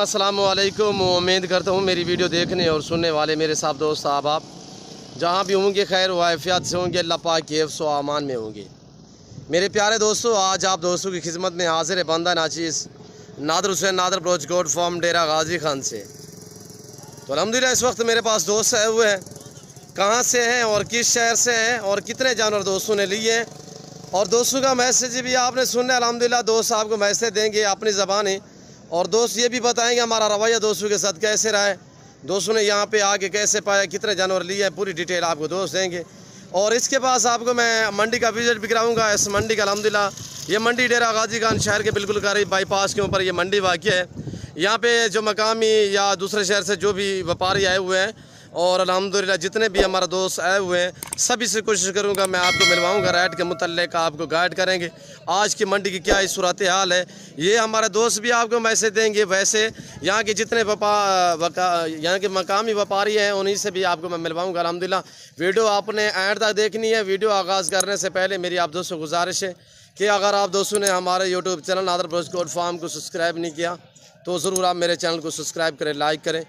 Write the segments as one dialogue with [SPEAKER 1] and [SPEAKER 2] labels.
[SPEAKER 1] अस्सलाम वालेकुम। उम्मीद करता हूँ मेरी वीडियो देखने और सुनने वाले मेरे साहब दोस्त आप जहाँ भी होंगे खैर वाफ़ियत से होंगे, अल्लाह पाक के हिफ्ज़ व अमान में होंगे। मेरे प्यारे दोस्तों, आज आप दोस्तों की खिदमत में हाजिर है बंदा नाचीज़ नादर हुसैन नादर ब्रोच गोड फार्म डेरा गाजी खान से। तो अल्हम्दुलिल्लाह इस वक्त मेरे पास दोस्त आए हुए हैं। कहाँ से हैं और किस शहर से हैं और कितने जानवर दोस्तों ने लिए हैं और दोस्तों का मैसेज भी आपने सुनना है। अल्हम्दुलिल्लाह दोस्त आपको मैसेज देंगे अपनी ज़बानी और दोस्त ये भी बताएंगे हमारा रवैया दोस्तों के साथ कैसे रहा है, दोस्तों ने यहाँ पे आके कैसे पाया, कितने जानवर लिए हैं, पूरी डिटेल आपको दोस्त देंगे। और इसके पास आपको मैं मंडी का विजिट भी कराऊंगा। इस मंडी का अल्हम्दुलिल्लाह ये मंडी डेरा गाजी खान शहर के बिल्कुल करीब बाईपास के ऊपर ये मंडी वाक़िया है। यहाँ पे जो मकामी या दूसरे शहर से जो भी व्यापारी आए हुए हैं और अल्हम्दुलिल्लाह जितने भी हमारा दोस्त आए हुए हैं सभी से कोशिश करूँगा मैं आपको मिलवाऊँगा, रेट के मुतल्लिक़ आपको गाइड करेंगे आज की मंडी की क्या सूरत हाल है। ये हमारे दोस्त भी आपको मैसेज देंगे। वैसे यहाँ के जितने यहाँ के मकामी व्यापारी हैं उन्हीं से भी आपको मैं मिलवाऊँगा। अल्हम्दुलिल्लाह वीडियो आपने एंड तक देखनी है। वीडियो आगाज़ करने से पहले मेरी आप दोस्तों को गुजारिश है कि अगर आप दोस्तों ने हमारे यूट्यूब चैनल नादर ब्रोच गोड फार्म को सब्सक्राइब नहीं किया तो ज़रूर आप मेरे चैनल को सब्सक्राइब करें, लाइक करें,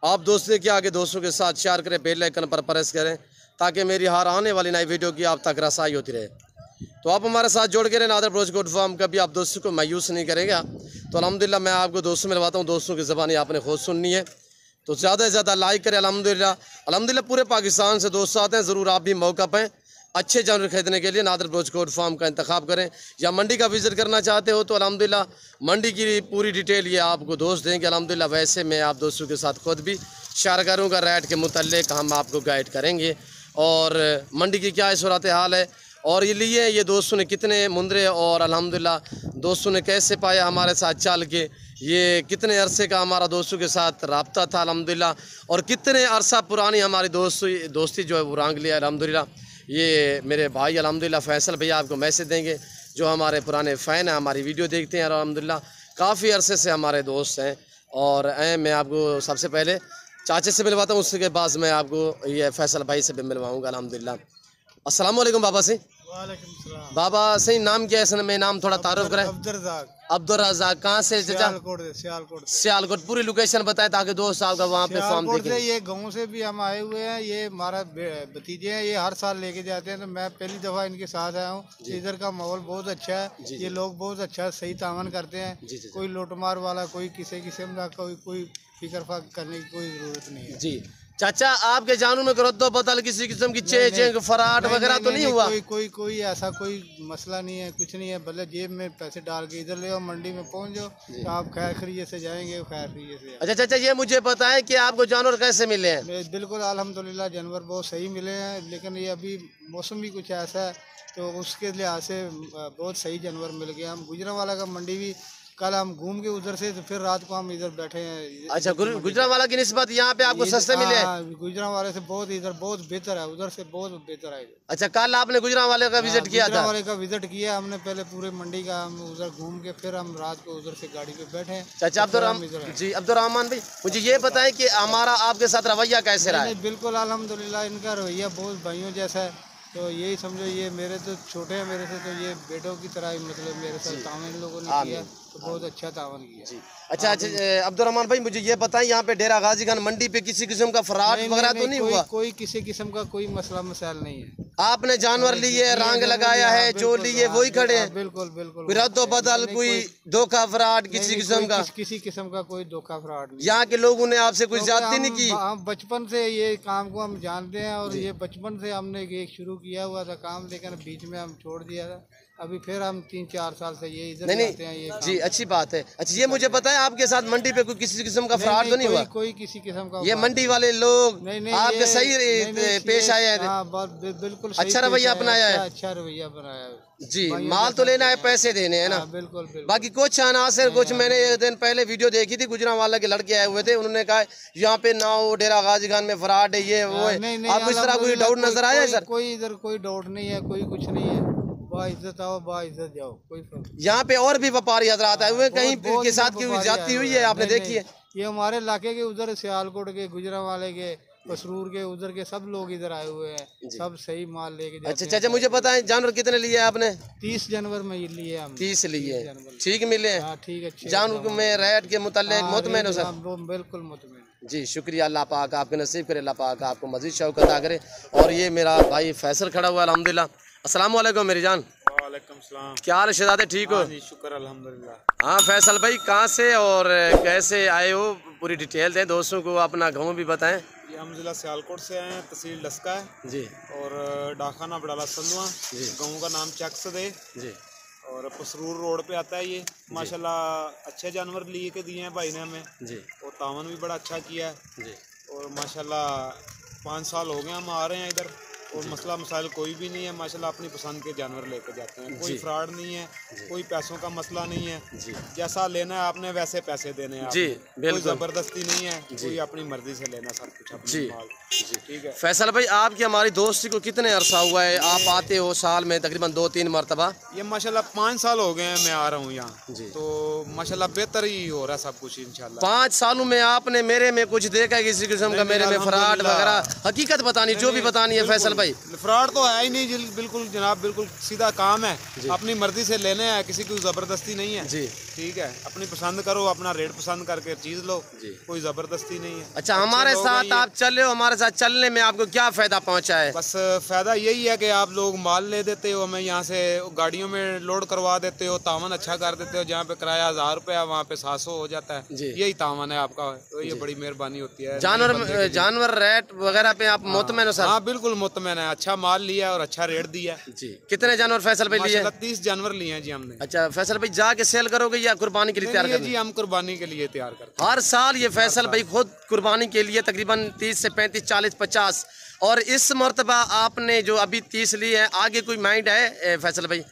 [SPEAKER 1] आप दोस्तों के आगे दोस्तों के साथ शेयर करें, बेल आइकन पर प्रेस करें ताकि मेरी हर आने वाली नई वीडियो की आप तक रसाई होती रहे। तो आप हमारे साथ जोड़ के रहें। नादर ब्रोच गोड फार्म कभी आप दोस्तों को मायूस नहीं करेगा। तो अल्हम्दुलिल्लाह मैं आपको दोस्तों मिलवाता हूँ, दोस्तों की ज़बानी आपने खुद सुननी है तो ज़्यादा से ज़्यादा लाइक करें। अल्हम्दुलिल्लाह पूरे पाकिस्तान से दोस्त आते हैं, ज़रूर आप भी मौका पाएँ अच्छे जानवर खरीदने के लिए नादर ब्रोच गोड फार्म का इंतखाब करें। या मंडी का विज़िट करना चाहते हो तो अल्हम्दुलिल्लाह मंडी की पूरी डिटेल ये आपको दोस्त देंगे। अल्हम्दुलिल्लाह वैसे मैं आप दोस्तों के साथ खुद भी शेयर करूँगा, रेट के मुतल्लिक़ हम आपको गाइड करेंगे और मंडी की क्या सूरत हाल है और ये लिए ये दोस्तों ने कितने मुंदरे और अल्हम्दुलिल्लाह दोस्तों ने कैसे पाया हमारे साथ चल के, ये कितने अरसे का हमारा दोस्तों के साथ रब्ता था अल्हम्दुलिल्लाह और कितने अरसा पुरानी हमारी दोस्ती जो है वो रंग लिया अल्हम्दुलिल्लाह। ये मेरे भाई अल्हम्दुलिल्लाह फैसल भैया आपको मैसेज देंगे जो हमारे पुराने फ़ैन हैं, हमारी वीडियो देखते हैं और अल्हम्दुलिल्लाह काफ़ी अरसे से हमारे दोस्त हैं। और मैं आपको सबसे पहले चाचे से मिलवाता हूँ, उसके बाद मैं आपको ये फैसल भाई से भी मिलवाऊँगा अल्हम्दुलिल्लाह। अस्सलाम वालेकुम बाबा से।
[SPEAKER 2] वालेकुम सलाम।
[SPEAKER 1] बाबा सही नाम क्या है इसने, मैं नाम थोड़ा तारुफ करें। अब्दुल रज़ाक। कहाँ से? सियालकोट। पूरी लोकेशन बताए ताकि दोस्त आपका वहाँ पे फार्म देखें।
[SPEAKER 2] ये गाँव से भी हम आए हुए हैं, ये हमारा भतीजे हैं, ये हर साल लेके जाते हैं तो मैं पहली दफ़ा इनके साथ आया हूँ। इधर का माहौल बहुत अच्छा है, ये लोग बहुत अच्छा सही तावन करते हैं, कोई लूटमार वाला कोई किसी किस्म का कोई फिक्र फाक करने की कोई ज़रूरत नहीं है जी।
[SPEAKER 1] चाचा आपके जानू में करो तो बदल किसी किस्म की चेंज फराट वगैरह तो नहीं हुआ?
[SPEAKER 2] कोई ऐसा कोई मसला नहीं है, कुछ नहीं है। भले जेब में पैसे डाल के इधर ले आओ, मंडी में पहुंच जाओ तो आप खैर खरीजे से जाएंगे, खैर खरीजे से।
[SPEAKER 1] अच्छा चाचा ये मुझे बताएं कि आपको जानवर कैसे मिले हैं?
[SPEAKER 2] बिल्कुल अल्हम्दुलिल्लाह जानवर बहुत सही मिले हैं, लेकिन ये अभी मौसम भी कुछ ऐसा है तो उसके लिहाज से बहुत सही जानवर मिल गए। हम गुजरांवाला का मंडी भी कल हम घूम के उधर से तो फिर रात को हम इधर बैठे हैं।
[SPEAKER 1] अच्छा गुजरांवाला की निस्बत यहाँ पे आपको सस्ते मिले हैं?
[SPEAKER 2] गुजरांवाले से बहुत इधर बहुत बेहतर है, उधर से बहुत बेहतर है।
[SPEAKER 1] अच्छा कल आपने गुजरांवाले का विजिट किया था?
[SPEAKER 2] गुजरांवाले का विजिट किया हमने, पहले पूरे मंडी का हम उधर घूम के फिर हम रात को उधर से गाड़ी पे बैठे।
[SPEAKER 1] चाचा अब्दुल रहमान भाई मुझे ये बताएं कि हमारा आपके साथ रवैया कैसे रहा है?
[SPEAKER 2] बिल्कुल अल्हम्दुलिल्लाह इनका रवैया बहुत भाइयों जैसा है, तो यही समझो ये मेरे तो छोटे हैं मेरे से, तो ये बेटों की तरह ही मतलब मेरे साथ तावन इन लोगों ने किया तो बहुत अच्छा तावन किया।
[SPEAKER 1] अच्छा अब्दुल रहमान भाई मुझे ये बताएं यहाँ पे डेरा गाजी खान मंडी पे किसी किस्म का फ्रॉड वगैरह तो नहीं हुआ?
[SPEAKER 2] कोई किसी किस्म का कोई मसला मसाइल नहीं है।
[SPEAKER 1] आपने जानवर लिए, रंग लगाया है, जो लिए वही खड़े हैं?
[SPEAKER 2] बिल्कुल बिल्कुल।
[SPEAKER 1] रद्दो बदल कोई धोखा फ्रॉड किसी किस्म का?
[SPEAKER 2] किसी किस्म का कोई धोखा फ्रॉड नहीं।
[SPEAKER 1] यहाँ के लोगों ने आपसे कुछ ज्यादती नहीं की?
[SPEAKER 2] हम बचपन से ये काम को हम जानते हैं और ये बचपन से हमने ये शुरू किया हुआ था काम, लेकिन बीच में हम छोड़ दिया था। अभी फिर हम 3-4 साल से ये इधर आते हैं ये
[SPEAKER 1] जी अच्छी बात है। अच्छा ये मुझे बताएं आपके साथ मंडी पे कोई किसी किस्म का फ्रॉड तो नहीं हुआ?
[SPEAKER 2] कोई किसी किस्म का।
[SPEAKER 1] ये मंडी वाले लोग आपके सही पेश आए हैं?
[SPEAKER 2] बिल्कुल
[SPEAKER 1] अच्छा रवैया अपनाया है?
[SPEAKER 2] अच्छा रवैया बनाया है
[SPEAKER 1] जी। माल तो लेना है, पैसे देने हैं ना?
[SPEAKER 2] बिल्कुल।
[SPEAKER 1] बाकी कुछ अनासर कुछ मैंने एक दिन पहले वीडियो देखी थी, गुजरांवाला के लड़के आए हुए थे, उन्होंने कहा यहाँ पे नाव डेरा गाजी खान में फ्रॉड है ये वो है। आपको इस तरह कोई डाउट नजर आया है सर?
[SPEAKER 2] कोई इधर कोई डाउट नहीं है, कोई कुछ नहीं है। बाइज्जत आओ बाइज्जत जाओ, कोई
[SPEAKER 1] यहाँ पे और भी व्यापारी हजरात आए हुए कहीं के साथ की ज्यादती हुई है आपने देखी है?
[SPEAKER 2] ये हमारे इलाके के उधर सियालकोट के गुजरांवाले के मसरूर के, उधर के सब लोग इधर आए हुए हैं, सब सही माल लेके जाते हैं।
[SPEAKER 1] अच्छा चाचा, मुझे बताएं जानवर कितने लिए आपने?
[SPEAKER 2] 30 जनवरी में लिए हम।
[SPEAKER 1] 30 लिए, ठीक मिले?
[SPEAKER 2] ठीक है।
[SPEAKER 1] जानवर में रेट के मुतालिक मुतमईन हो सर?
[SPEAKER 2] बिल्कुल मुतमईन जी।
[SPEAKER 1] शुक्रिया, अल्लाह पाक आपके नसीब करे, अल्लाह पाक आपको मजीद शौकत अता करे। और ये मेरा भाई फैसल खड़ा हुआ है अल्हम्दुलिल्लाह। अस्सलाम वालेकुम मेरी जान।
[SPEAKER 3] वालेकुम सलाम।
[SPEAKER 1] क्या हाल है शहजादे, ठीक हो?
[SPEAKER 3] जी शुक्र अल्हम्दुलिल्लाह।
[SPEAKER 1] हाँ फैसल भाई, कहाँ से और कैसे आए हो, पूरी डिटेल दें दोस्तों को, अपना गाँव भी बताएं।
[SPEAKER 3] ये हम जिला सियालकोट से आए हैं, तहसील डस्का है
[SPEAKER 1] जी,
[SPEAKER 3] और डाखाना बड़ाला संधवा, गाँव का नाम चक्सदे जी, और पसरूर रोड पे आता है ये। माशाल्लाह अच्छे जानवर लिए के दिए हैं भाई ने हमें जी, और तावन भी बड़ा अच्छा किया है जी। और माशाल्लाह 5 साल हो गए हम आ रहे हैं इधर, और मसला मसाइल कोई भी नहीं है। माशाल्लाह अपनी पसंद के जानवर लेकर जाते हैं, कोई फ्रॉड नहीं है, कोई पैसों का मसला नहीं है जी। जैसा लेना है आपने वैसे पैसे देने हैं जी, कोई ज़बरदस्ती नहीं है, कोई अपनी मर्जी से लेना सब कुछ अपनी माल जी। ठीक है फैसल
[SPEAKER 1] भाई, आपकी हमारी दोस्ती को कितने अरसा हुआ है? आप आते हो साल में तकरीबन 2-3 मरतबा?
[SPEAKER 3] ये माशाल्लाह 5 साल हो गए हैं मैं आ रहा हूँ यहाँ, तो माशाल्लाह बेहतर ही हो रहा है सब कुछ इंशाल्लाह।
[SPEAKER 1] 5 सालों में आपने मेरे में कुछ देखा है किसी किस्म का? मेरे में फ्रॉड वगैरह, हकीकत बतानी जो भी बतानी है फैसल भाई।
[SPEAKER 3] फ्रॉड तो है ही नहीं, बिल्कुल जनाब, बिल्कुल सीधा काम है, अपनी मर्जी से लेने हैं, किसी की जबरदस्ती नहीं है जी। ठीक है, अपनी पसंद करो, अपना रेट पसंद करके चीज लो, कोई जबरदस्ती नहीं है।
[SPEAKER 1] अच्छा, हमारे साथ आप चले हो, हमारे साथ चलने में आपको क्या फायदा पहुंचा है?
[SPEAKER 3] बस फायदा यही है कि आप लोग माल ले देते हो, हमें यहाँ से गाड़ियों में लोड करवा देते हो, तावन अच्छा कर देते हो, जहाँ पे किराया 1000 रुपया वहाँ पे 700 हो जाता है, यही तावन है आपका, तो ये बड़ी मेहरबानी होती है।
[SPEAKER 1] जानवर रेट वगैरह पे आप मुतमईन हो सर?
[SPEAKER 3] हाँ बिल्कुल मुतमईन है, अच्छा माल लिया और अच्छा रेट दिया
[SPEAKER 1] जी। कितने जानवर फैसल भाई लिए?
[SPEAKER 3] 30 जानवर लिए हैं जी हमने।
[SPEAKER 1] अच्छा फैसल भाई, जाके सेल करोगे या कुर्बानी के लिए तैयार करते?
[SPEAKER 3] जी हम कुर्बानी के लिए तैयार करते हैं
[SPEAKER 1] हर साल। ये फैसल भाई खुद कुर्बानी के लिए तकरीबन 30 से 35, 40, 50, और इस मर्तबा आपने जो अभी 30 लिए हैं, आगे कोई माइंड है फैसल भाई?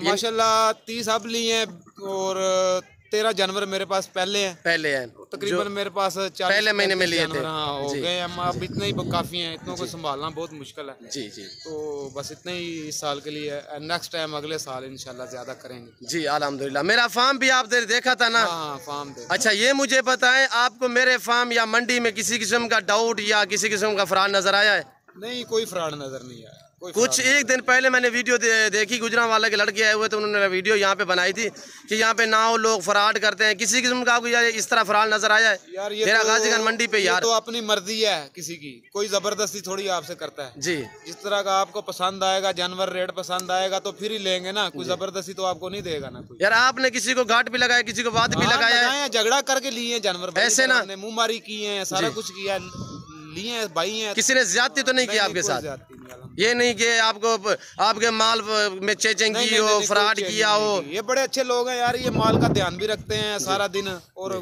[SPEAKER 3] माशाल्लाह 30 अब लिए हैं और 13 जानवर मेरे पास पहले हैं तकरीबन मेरे पास 40
[SPEAKER 1] पहले महीने में लिए थे।
[SPEAKER 3] हाँ हो गए हम, अब इतने ही काफ़ी हैं, इतनों को संभालना बहुत मुश्किल है
[SPEAKER 1] जी जी।
[SPEAKER 3] तो बस इतने ही इस साल के लिए, नेक्स्ट टाइम अगले साल इंशाल्लाह ज़्यादा करेंगे जी
[SPEAKER 1] अल्हम्दुलिल्लाह। मेरा फार्म भी आप देखा था ना?
[SPEAKER 3] हाँ फार्म।
[SPEAKER 1] अच्छा ये मुझे बताएं, आपको मेरे फार्म या मंडी में किसी किस्म का डाउट या किसी किस्म का फ्रॉड नजर आया है?
[SPEAKER 3] नहीं, कोई फ्रॉड नजर नहीं आया।
[SPEAKER 1] कुछ एक दिन पहले मैंने वीडियो देखी, गुजरांवाला के लड़के आए हुए थे, उन्होंने वीडियो यहाँ पे बनाई थी कि यहाँ पे नाव लोग फ्रॉड करते हैं। किसी किस्म का आपको यार इस तरह फ्रॉड नजर आया है?
[SPEAKER 3] यार
[SPEAKER 1] ये तो, गाजीगंज मंडी पे यार
[SPEAKER 3] तो अपनी मर्जी है किसी की, कोई जबरदस्ती थोड़ी आपसे करता है
[SPEAKER 1] जी।
[SPEAKER 3] जिस तरह का आपको पसंद आएगा जानवर, रेट पसंद आएगा तो फिर ही लेंगे ना, कोई जबरदस्ती तो आपको नहीं देगा ना कोई।
[SPEAKER 1] यार आपने किसी को घाट भी लगाया, किसी को बात भी लगाया है,
[SPEAKER 3] झगड़ा करके लिए जानवर
[SPEAKER 1] ऐसे ना,
[SPEAKER 3] मुँह मारी की है, सारा कुछ किया, लिए हैं भाई हैं।
[SPEAKER 1] किसी ने ज्यादती तो नहीं किया आपके साथ? ये नहीं कि आपको आपके माल में चेचिंग की हो, फ्रॉड किया हो?
[SPEAKER 3] ये बड़े अच्छे लोग हैं यार, ये माल का ध्यान भी रखते हैं सारा दिन, और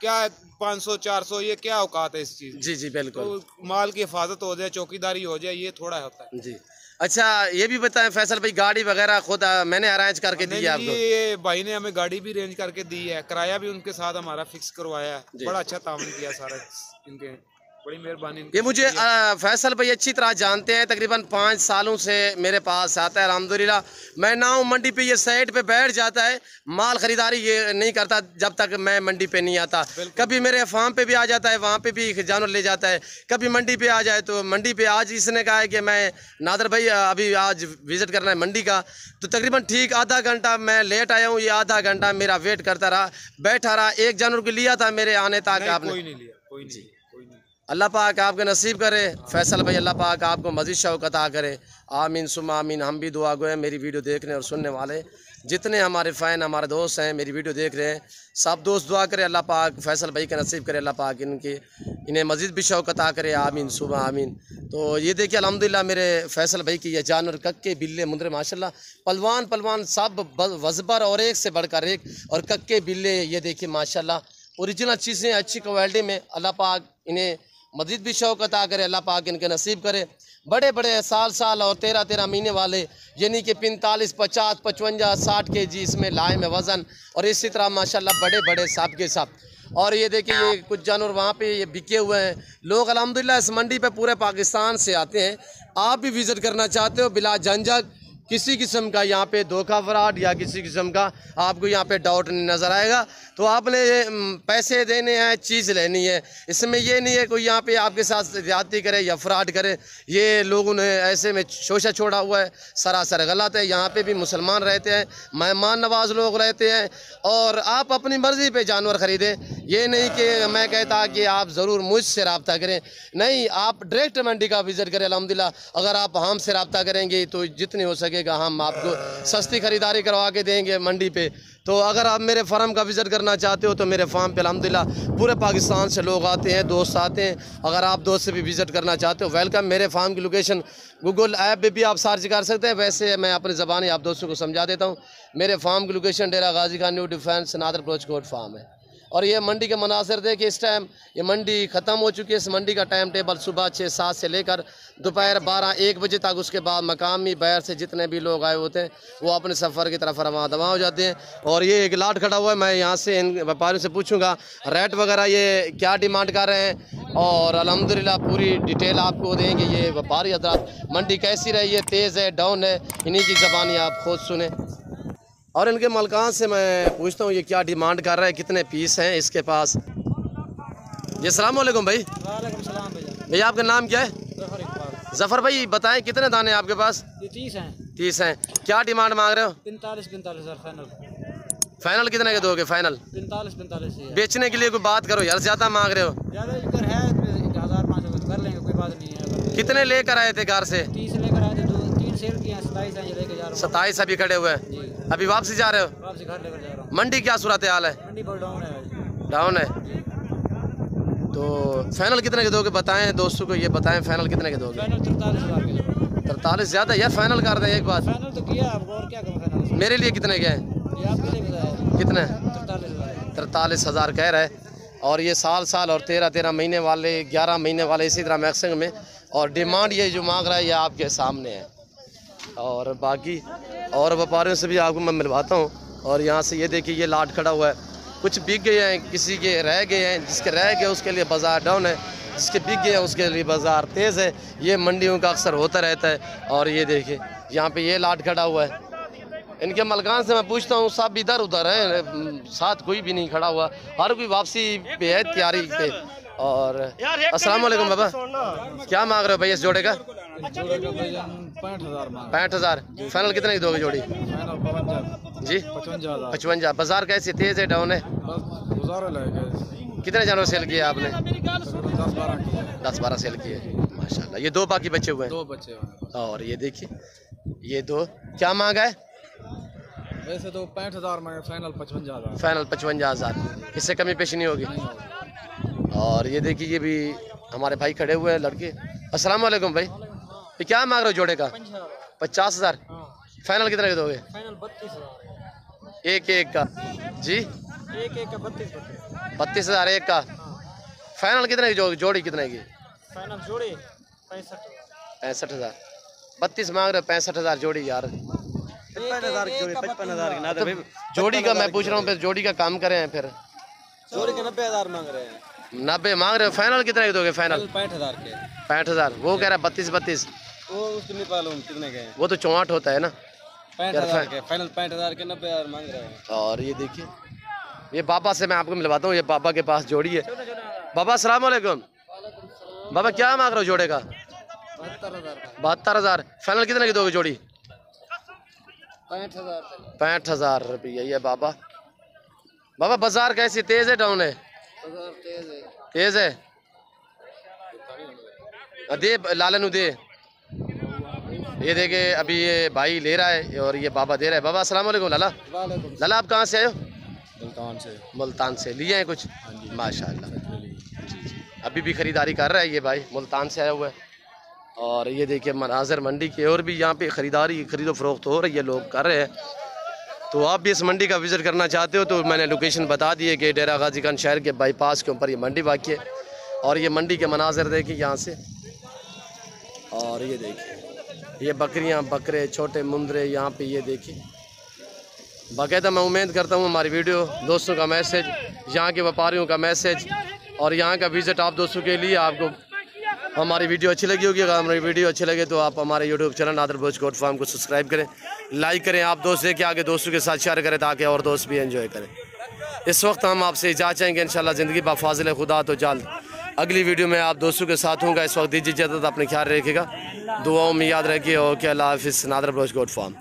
[SPEAKER 3] क्या 500-400 ये क्या औकात है इस चीज?
[SPEAKER 1] जी जी बिल्कुल।
[SPEAKER 3] तो माल की हिफाजत हो जाए, चौकीदारी हो जाए, ये थोड़ा होता है
[SPEAKER 1] जी। अच्छा ये भी बताएं फैसल भाई, गाड़ी वगैरह खुद मैंने अरेंज करके दी है आपको?
[SPEAKER 3] ये भाई ने हमें गाड़ी भी अरेंज करके दी है, किराया भी उनके साथ हमारा फिक्स करवाया है, बड़ा अच्छा तावन किया सारा इनके, बड़ी मेहरबानी।
[SPEAKER 1] ये मुझे फैसल भाई अच्छी तरह जानते हैं, तकरीबन 5 सालों से मेरे पास आता है अल्हम्दुलिल्लाह। मैं ना हूँ मंडी पे, ये साइड पे बैठ जाता है, माल खरीदारी ये नहीं करता जब तक मैं मंडी पे नहीं आता। कभी मेरे फार्म पे भी आ जाता है, वहाँ पे भी जानवर ले जाता है, कभी मंडी पे आ जाए तो मंडी पे। आज इसने कहा है कि मैं नादर भाई अभी आज विजिट करना है मंडी का, तो तकरीबन ठीक आधा घंटा मैं लेट आया हूँ, ये आधा घंटा मेरा वेट करता रहा, बैठा रहा। एक जानवर को लिया था मेरे आने तक आपने?
[SPEAKER 3] कोई नहीं लिया, कोई नहीं।
[SPEAKER 1] अल्लाह पाक आपके नसीब करे फैसल भाई, अल्लाह पाक आपको मज़ीद शौक़ अता करे, आमीन सुम्मा आमीन। हम भी दुआ गो हैं, मेरी वीडियो देखने और सुनने वाले जितने हमारे फ़ैन, हमारे दोस्त हैं, मेरी वीडियो देख रहे हैं, सब दोस्त दुआ करे अल्लाह पाक फैसल भाई का नसीब करे, अल्लाह पाक इन्हें मज़ीद भी शौक़ अता करे, आमीन सुम्मा आमीन। तो ये देखिए अल्हम्दुलिल्लाह मेरे फैसल भाई की ये जानवर, कक्के बिल्ले मुंदरे माशाल्लाह पलवान सब वज़बर और एक से बढ़कर एक, और कक्के बिल्ले ये देखिए माशाल्लाह ओरिजिनल चीज़ें अच्छी क्वालिटी में। अल्लाह पाक इन्हें मज़ीद भी शौक़ अता करे, अल्लाह पाक इनके नसीब करे। बड़े बड़े साल और 13 महीने वाले, यानी कि 45, 50, 55, 60 kg इसमें लाए में वज़न, और इसी तरह माशाल्लाह बड़े बड़े सब के सब। और ये देखिए ये कुछ जानवर वहाँ पे ये बिके हुए हैं। लोग अल्हम्दुलिल्लाह इस मंडी पे पूरे पाकिस्तान से आते हैं। आप भी विज़िट करना चाहते हो बिला झंझट, किसी किस्म का यहाँ पे धोखा फ्रॉड या किसी किस्म का आपको यहाँ पे डाउट नहीं नज़र आएगा। तो आपने पैसे देने हैं, चीज़ लेनी है, इसमें ये नहीं है कोई यहाँ पे आपके साथ ज़्यादती करे या फ्रॉड करे। ये लोगों ने ऐसे में शोशा छोड़ा हुआ है, सरासर गलत है। यहाँ पे भी मुसलमान रहते हैं, मेहमान नवाज लोग रहते हैं, और आप अपनी मर्ज़ी पे जानवर ख़रीदें। ये नहीं कि मैं कहता कि आप ज़रूर मुझसे रब्ता करें, नहीं, आप डायरेक्ट मंडी का विज़िट करें। अल्हम्दुलिल्लाह अगर आप हमसे रब्ता करेंगे तो जितनी हो सकेगा हम आपको सस्ती ख़रीदारी करवा के देंगे मंडी पे। तो अगर आप मेरे फार्म का विज़िट करना चाहते हो तो मेरे फार्म पे अल्हम्दुलिल्लाह पूरे पाकिस्तान से लोग आते हैं, दोस्त आते हैं। अगर आप दोस्त से भी विज़िट करना चाहते हो, वेलकम। मेरे फार्म की लोकेशन गूगल ऐप पे भी आप सर्च कर सकते हैं। वैसे मैं अपनी ज़बानी आप दोस्तों को समझा देता हूँ। मेरे फार्म की location Dera Ghazi Khan new defence नादर अप्रोच कोट फार्म है। और ये मंडी के मनासिर देखिए, इस टाइम ये मंडी ख़त्म हो चुकी है। इस मंडी का टाइम टेबल सुबह 6-7 से लेकर दोपहर 12-1 बजे तक। उसके बाद मकामी बाहर से जितने भी लोग आए होते हैं वो अपने सफ़र की तरफ रवा दवा हो जाते हैं। और ये एक लाट खड़ा हुआ है, मैं यहाँ से इन व्यापारियों से पूछूंगा रेट वगैरह ये क्या डिमांड कर रहे हैं, और अल्हम्दुलिल्लाह पूरी डिटेल आपको देंगे। ये व्यापारी हज़रात, मंडी कैसी रही है, तेज़ है, डाउन है, इन्हीं की ज़बानी आप खुद सुने। और इनके मलकान से मैं पूछता हूँ ये क्या डिमांड कर रहा है, कितने पीस हैं इसके पास। जी अस्सलाम वालेकुम भाई।
[SPEAKER 2] वालेकुम सलाम
[SPEAKER 1] भैया आपका नाम क्या है? जफ़र भाई बताएं कितने दाने आपके पास?
[SPEAKER 2] ये 30 हैं।
[SPEAKER 1] 30 हैं। क्या डिमांड मांग रहे हो?
[SPEAKER 2] 45 हज़ार फाइनल।
[SPEAKER 1] फाइनल कितने के दोगे? फाइनल
[SPEAKER 2] 45
[SPEAKER 1] बेचने के लिए कोई बात करो यार, ज़्यादा मांग रहे हो।
[SPEAKER 2] ज़्यादा अगर है 1500 कर लेंगे, कोई बात नहीं है।
[SPEAKER 1] कितने लेकर आए थे घर से?
[SPEAKER 2] 30 लेकर आए थे, 2-3 सेल किए हैं, 27 हैं, ये लेके जा रहा हूँ।
[SPEAKER 1] 27 अभी खड़े हुए हैं, अभी वापसी जा रहे हो?
[SPEAKER 2] वापसी घर लेकर जा रहा हूँ।
[SPEAKER 1] मंडी क्या सूरत हाल है?
[SPEAKER 2] मंडी बहुत डाउन है।
[SPEAKER 1] डाउन है तो फाइनल कितने के दोगे बताएं दोस्तों को, ये बताएं फाइनल कितने के दोगे?
[SPEAKER 2] फाइनल 43 हज़ार के।
[SPEAKER 1] 43 ज़्यादा यार, फाइनल कर दें एक बात।
[SPEAKER 2] फाइनल तो किया अब, और क्या करूँ फाइनल?
[SPEAKER 1] मेरे लिए कितने के हैं?
[SPEAKER 2] ये आपके लिए बताया
[SPEAKER 1] कितने?
[SPEAKER 2] 43
[SPEAKER 1] हज़ार कह रहा है। और ये साल और 13 महीने वाले, 11 महीने वाले, इसी तरह मैक्सिमम में। और डिमांड ये जो मांग रहा है ये आपके सामने है। और बाकी और व्यापारियों से भी आपको मैं मिलवाता हूँ। और यहाँ से ये देखिए ये लाट खड़ा हुआ है, कुछ बिक गए हैं, किसी के रह गए हैं। जिसके रह गए उसके लिए बाज़ार डाउन है, जिसके बिक गए हैं उसके लिए बाज़ार तेज़ है। ये मंडियों का अक्सर होता रहता है। और ये देखिए यहाँ पे ये लाट खड़ा हुआ है। इनके मलकान से मैं पूछता हूँ, सब इधर उधर है, साथ कोई भी नहीं खड़ा हुआ, हर कोई वापसी पे है, तैयारी पे। और अस्सलाम वालेकुम बाबा, क्या मांग रहे हो भाई इस जोड़े का? 65,000। फाइनल कितने की दोगे जोड़ी? जी 55। बाजार कैसे, तेज है डाउन है? कितने जानवर सेल किए आपने? 10-12 सेल किए माशाल्लाह। ये 2 बाकी बचे हुए हैं?
[SPEAKER 2] 2 बचे हैं।
[SPEAKER 1] और ये देखिए ये 2 क्या मांगा है?
[SPEAKER 2] वैसे तो 65,000 में फाइनल 55,000।
[SPEAKER 1] फाइनल 55,000, इससे कमी पेशी नहीं होगी। और ये देखिए ये भी हमारे भाई खड़े हुए हैं लड़के। अस्सलाम वालेकुम भाई, ये क्या मांग रहे हो जोड़े का? 50,000। फाइनल कितने के दोगे?
[SPEAKER 2] फाइनल 32,000।
[SPEAKER 1] एक का जी?
[SPEAKER 2] एक का
[SPEAKER 1] 32,000 एक का। फाइनल कितने की जोड़ी कितने की?
[SPEAKER 2] फाइनल जोड़ी
[SPEAKER 1] 65,000। 32 मांग रहे हो, 65,000 जोड़ी यार।
[SPEAKER 2] 55,000 की जोड़ी, 55,000 की ना
[SPEAKER 1] तो जोड़ी का मैं पूछ रहा हूँ, फिर जोड़ी का काम करें फिर।
[SPEAKER 2] जोड़ी के 90,000 मांग रहे हैं।
[SPEAKER 1] 90 मांग रहे हो। फाइनल कितने के दोगे? फाइनल
[SPEAKER 2] 65,000 के।
[SPEAKER 1] 65,000। वो कह रहा है 32।
[SPEAKER 2] वो उसके नहीं मालूम कितने के हैं।
[SPEAKER 1] वो तो 64 होता है ना।
[SPEAKER 2] 65,000 के फाइनल, 65,000 के 90,000 मांग रहे हैं।
[SPEAKER 1] और ये देखिए ये बाबा से मैं आपको मिलवाता हूँ, ये बाबा के पास जोड़ी है। बाबा अस्सलाम वालेकुम। बाबा क्या मांग रहे हो जोड़े का? 72,000। फाइनल कितने की दोगे जोड़ी? 65,000 रुपये। ये बाबा बाजार कैसी, तेज है डाउन है? तेज है। दे लालन दे। ये देखे अभी ये भाई ले रहा है और ये बाबा दे रहा है। बाबा अस्सलाम वालेकुम। लाला आप कहाँ से आए हो? मुल्तान से लिए हैं कुछ? माशाल्लाह जी। अभी भी ख़रीदारी कर रहा है ये भाई, मुल्तान से आया हुआ है। और ये देखिए मनाज़र मंडी के, और भी यहाँ पे ख़रीदारी खरीदो फरोख्त हो रही है, लोग कर रहे हैं। तो आप भी इस मंडी का विज़िट करना चाहते हो तो मैंने लोकेशन बता दी है कि डेरा गाजी खान शहर के बाईपास के ऊपर ये मंडी वाक़ई है। और ये मंडी के मनाज़र देखिए यहाँ से। और ये देखिए ये बकरियाँ, बकरे, छोटे मुंदरे यहाँ पे ये देखिए। बाकायदा मैं उम्मीद करता हूँ हमारी वीडियो दोस्तों का मैसेज, यहाँ के व्यापारियों का मैसेज और यहाँ का विज़िट आप दोस्तों के लिए आपको हमारी वीडियो अच्छी लगी होगी। अगर हमारी वीडियो अच्छी लगे तो आप हमारे YouTube channel Nadir Baloch goat farm को सब्सक्राइब करें, लाइक करें, आप दोस्त लेके आगे दोस्तों के साथ शेयर करें ताकि और दोस्त भी एंजॉय करें। इस वक्त हम आपसे इजाज़त चाहेंगे इंशाल्लाह ज़िंदगी बा फाज़िल खुदा तो जल्द अगली वीडियो में आप दोस्तों के साथ होंगे। इस वक्त दीजिए इजाज़त, अपने ख्याल रखिएगा, दुआओं में याद रखिए। ओके, अल्लाह हाफ़िज़। Nadir Baloch goat farm.